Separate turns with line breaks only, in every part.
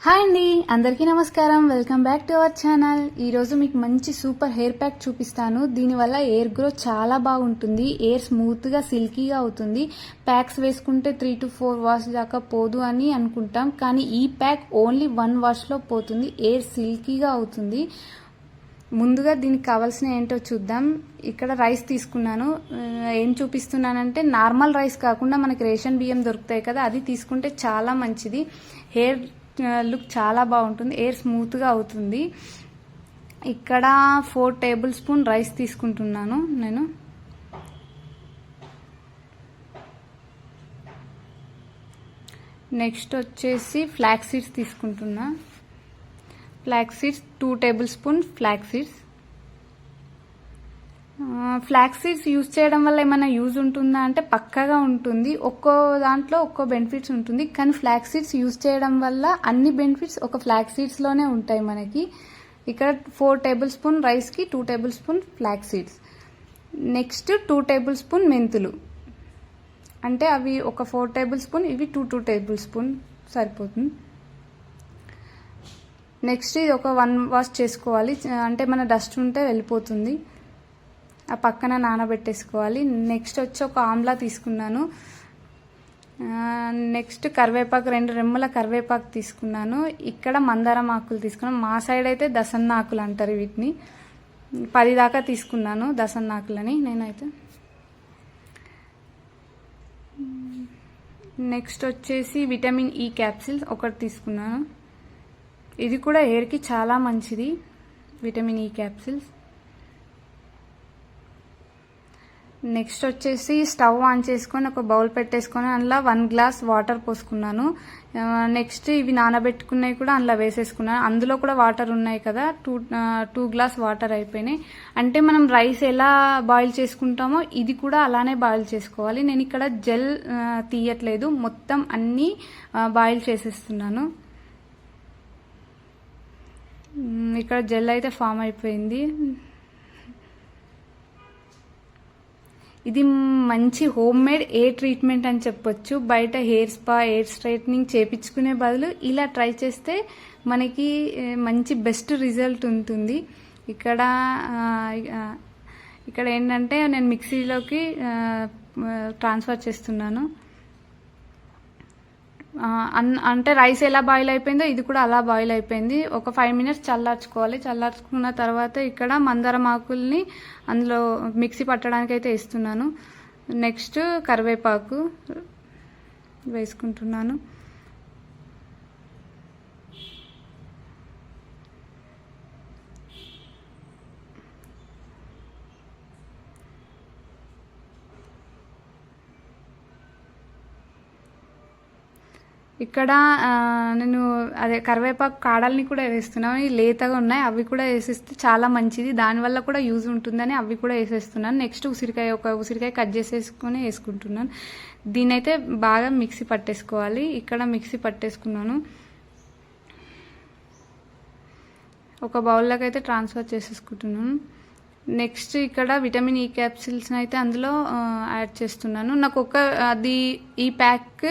Hi అండి, అందరికీ నమస్కారం. Welcome back to our channel. ఈరోజు మీకు మంచి సూపర్ హెయిర్ ప్యాక్ చూపిస్తాను. దీనివల్ల హెయిర్ గ్రోత్ చాలా బాగుంటుంది. హెయిర్ స్మూత్గా సిల్కీగా అవుతుంది. ప్యాక్స్ వేసుకుంటే 3 to 4 వాష్ దాకా పోదు అని అనుకుంటాం, కానీ ఈ ప్యాక్ ఓన్లీ 1 వాష్లో పోతుంది. హెయిర్ సిల్కీగా అవుతుంది. ముందుగా దీనికి కావాల్సిన ఏంటో చూద్దాం. ఇక్కడ రైస్ తీసుకున్నాను. ఏం చూపిస్తున్నానంటే నార్మల్ రైస్ కాకుండా మనకి రేషన్ బియ్యం దొరుకుతాయి కదా, అది తీసుకుంటే చాలా మంచిది. హెయిర్ లుక్ చాలా బాగుంటుంది, హెయిర్ స్మూత్గా అవుతుంది. ఇక్కడ 4 టేబుల్ స్పూన్ రైస్ తీసుకుంటున్నాను నేను. నెక్స్ట్ వచ్చేసి ఫ్లాక్స్ సీడ్స్ తీసుకుంటున్నా. Flax seeds 2 table spoon flax seeds. Flax seeds use చేయడం వల్ల ఏమైనా యూజ్ ఉంటుందా అంటే పక్కాగా ఉంటుంది. ఒక్కో దాంట్లో ఒక్కో బెనిఫిట్స్ ఉంటుంది, కానీ ఫ్లాక్స్ సీడ్స్ యూజ్ చేయడం వల్ల అన్ని బెనిఫిట్స్ ఒక ఫ్లాక్స్ సీడ్స్లోనే ఉంటాయి మనకి. ఇక్కడ 4 టేబుల్ స్పూన్ రైస్కి 2 table spoon flax seeds. Next 2 table spoon మెంతులు, అంటే అవి ఒక 4 టేబుల్ స్పూన్, ఇవి 2 టేబుల్ స్పూన్ సరిపోతుంది. నెక్స్ట్ ఇది ఒక 1 వాష్ చేసుకోవాలి, అంటే మన డస్ట్ ఉంటే వెళ్ళిపోతుంది. ఆ పక్కన నానబెట్టేసుకోవాలి. నెక్స్ట్ వచ్చి ఒక ఆమ్లా తీసుకున్నాను. నెక్స్ట్ కరివేపాకు, 2 రెమ్మల కరివేపాకు తీసుకున్నాను. ఇక్కడ మందారం ఆకులు తీసుకున్నాను. మా సైడ్ అయితే దసన్న ఆకులు అంటారు వీటిని. 10 దాకా తీసుకున్నాను దసన్న ఆకులని నేనైతే. నెక్స్ట్ వచ్చేసి విటమిన్ ఈ క్యాప్సిల్స్ ఒకటి తీసుకున్నాను. ఇది కూడా హెయిర్కి చాలా మంచిది, విటమిన్ ఈ క్యాప్సిల్స్. నెక్స్ట్ వచ్చేసి స్టవ్ ఆన్ చేసుకొని ఒక బౌల్ పెట్టేసుకొని అందులో 1 గ్లాస్ వాటర్ పోసుకున్నాను. నెక్స్ట్ ఇవి నానబెట్టుకున్నవి కూడా అందులో వేసేసుకున్నాను. అందులో కూడా వాటర్ ఉన్నాయి కదా, 2 గ్లాస్ వాటర్ అయిపోయినాయి. అంటే మనం రైస్ ఎలా బాయిల్ చేసుకుంటామో ఇది కూడా అలానే బాయిల్ చేసుకోవాలి. నేను ఇక్కడ జెల్ తీయట్లేదు, మొత్తం అన్నీ బాయిల్ చేసేస్తున్నాను. ఇక్కడ జెల్ అయితే ఫామ్ అయిపోయింది. ఇది మంచి హోమ్ మేడ్ హెయిర్ ట్రీట్మెంట్ అని చెప్పొచ్చు. బయట హెయిర్ స్పా, హెయిర్ స్ట్రైట్నింగ్ చేపించుకునే బదులు ఇలా ట్రై చేస్తే మనకి మంచి బెస్ట్ రిజల్ట్ ఉంటుంది. ఇక్కడ ఏంటంటే నేను మిక్సీలోకి ట్రాన్స్ఫర్ చేస్తున్నాను. అంటే రైస్ ఎలా బాయిల్ అయిపోయిందో ఇది కూడా అలా బాయిల్ అయిపోయింది. ఒక 5 మినిట్స్ చల్లార్చుకోవాలి. చల్లార్చుకున్న తర్వాత ఇక్కడ మందారం ఆకుల్ని అందులో మిక్సీ పట్టడానికి అయితే వేస్తున్నాను. నెక్స్ట్ కరివేపాకు వేసుకుంటున్నాను. ఇక్కడ నేను కరివేపాకు కాడల్ని కూడా వేస్తున్నాను. లేతగా ఉన్నాయి, అవి కూడా వేసేస్తే చాలా మంచిది, దానివల్ల కూడా యూజ్ ఉంటుందని అవి కూడా వేసేస్తున్నాను. నెక్స్ట్ ఒక ఉసిరికాయ కట్ చేసేసుకొని వేసుకుంటున్నాను. దీన్ని అయితే బాగా మిక్సీ పట్టేసుకోవాలి. ఇక్కడ మిక్సీ పట్టేసుకున్నాను. ఒక బౌల్లోకి అయితే ట్రాన్స్ఫర్ చేసేసుకుంటున్నాను. నెక్స్ట్ ఇక్కడ విటమిన్ ఈ క్యాప్సిల్స్ని అయితే అందులో యాడ్ చేస్తున్నాను. నాకు ఈ ప్యాక్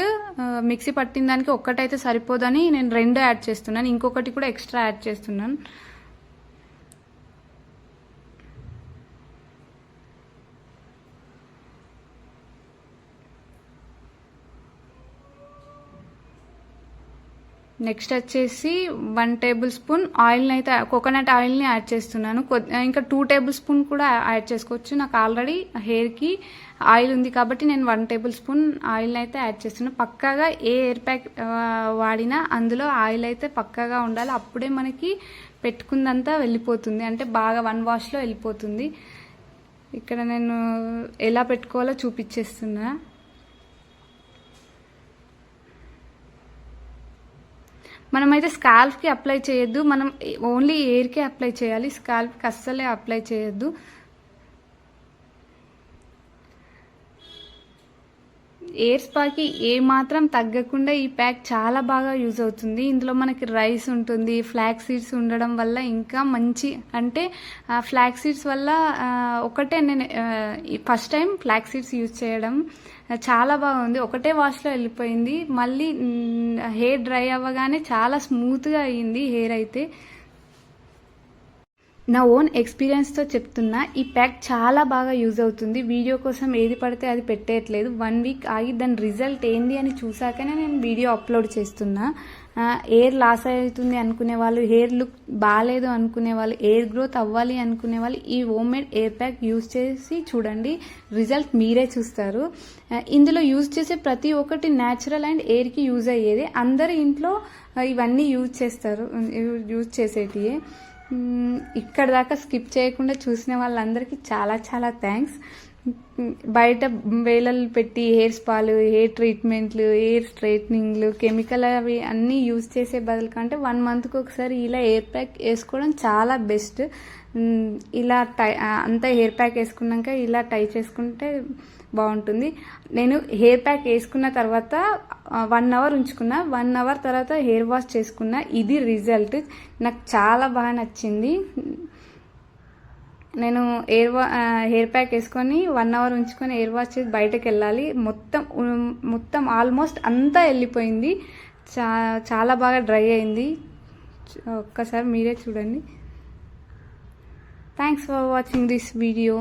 మిక్సీ పట్టిన దానికి ఒక్కటైతే సరిపోదని నేను 2 యాడ్ చేస్తున్నాను. ఇంకొకటి కూడా ఎక్స్ట్రా యాడ్ చేస్తున్నాను. నెక్స్ట్ వచ్చేసి 1 టేబుల్ స్పూన్ ఆయిల్ని అయితే కోకోనట్ ఆయిల్ని యాడ్ చేస్తున్నాను. ఇంకా 2 టేబుల్ స్పూన్ కూడా యాడ్ చేసుకోవచ్చు. నాకు ఆల్రెడీ హెయిర్కి ఆయిల్ ఉంది కాబట్టి నేను 1 టేబుల్ స్పూన్ ఆయిల్ని అయితే యాడ్ చేస్తున్నాను. పక్కాగా ఏ హెయిర్ ప్యాక్ వాడినా అందులో ఆయిల్ అయితే పక్కాగా ఉండాలి. అప్పుడే మనకి పెట్టుకుందంతా వెళ్ళిపోతుంది, అంటే బాగా 1 వాష్లో వెళ్ళిపోతుంది. ఇక్కడ నేను ఎలా పెట్టుకోవాలో చూపించేస్తున్నా. మనమైతే స్కాల్ప్కి అప్లై చేయొద్దు, మనం ఓన్లీ హెయిర్కే అప్లై చేయాలి. స్కాల్ప్కి అస్సలే అప్లై చేయొద్దు. ఎయిర్ స్పాకి ఏ మాత్రం తగ్గకుండా ఈ ప్యాక్ చాలా బాగా యూజ్ అవుతుంది. ఇందులో మనకి రైస్ ఉంటుంది, ఫ్లాక్స్ సీడ్స్ ఉండడం వల్ల ఇంకా మంచి, అంటే ఫ్లాక్స్ సీడ్స్ వల్ల ఒకటే నేను first time flax seeds use చేయడం చాలా బాగుంది. ఒకటే వాష్లో వెళ్ళిపోయింది. మళ్ళీ హెయిర్ డ్రై అవ్వగానే చాలా స్మూత్గా అయ్యింది హెయిర్ అయితే. నా ఓన్ ఎక్స్పీరియన్స్తో చెప్తున్నా, ఈ ప్యాక్ చాలా బాగా యూజ్ అవుతుంది. వీడియో కోసం ఏది పడితే అది పెట్టేయట్లేదు. 1 వీక్ ఆగి దాని రిజల్ట్ ఏంది అని చూసాకనే నేను వీడియో అప్లోడ్ చేస్తున్నా. హెయిర్ లాస్ అవుతుంది అనుకునే వాళ్ళు, హెయిర్ లుక్ బాగాలేదు అనుకునే వాళ్ళు, హెయిర్ గ్రోత్ అవ్వాలి అనుకునే వాళ్ళు ఈ home made air pack use చేసి చూడండి. రిజల్ట్ మీరే చూస్తారు. ఇందులో యూజ్ చేసే ప్రతి ఒక్కటి న్యాచురల్ అండ్ ఎయిర్కి యూజ్ అయ్యేది. అందరు ఇంట్లో ఇవన్నీ యూజ్ చేస్తారు, యూజ్ చేసేటివే. ఇక్కడ దాకా స్కిప్ చేయకుండా చూసిన వాళ్ళందరికీ చాలా చాలా థ్యాంక్స్. బయట వేలలు పెట్టి హెయిర్ స్పాలు, హెయిర్ ట్రీట్మెంట్లు, హెయిర్ స్ట్రైట్నింగ్లు, కెమికల్ అవి అన్నీ యూజ్ చేసే బదులు కంటే 1 మంత్కి ఒకసారి ఇలా హెయిర్ ప్యాక్ వేసుకోవడం చాలా బెస్ట్. ఇలా అంతా హెయిర్ ప్యాక్ వేసుకున్నాక ఇలా టై చేసుకుంటే బాగుంటుంది. నేను హెయిర్ ప్యాక్ వేసుకున్న తర్వాత 1 అవర్ ఉంచుకున్నా. 1 అవర్ తర్వాత హెయిర్ వాష్ చేసుకున్నా. ఇది రిజల్ట్. నాకు చాలా బాగా నచ్చింది. నేను హెయిర్ ప్యాక్ వేసుకొని 1 అవర్ ఉంచుకొని హెయిర్ వాష్ చేసి బయటకు వెళ్ళాలి. మొత్తం ఆల్మోస్ట్ అంతా వెళ్ళిపోయింది. చాలా బాగా డ్రై అయింది. ఒక్కసారి మీరే చూడండి. Thanks for watching this video.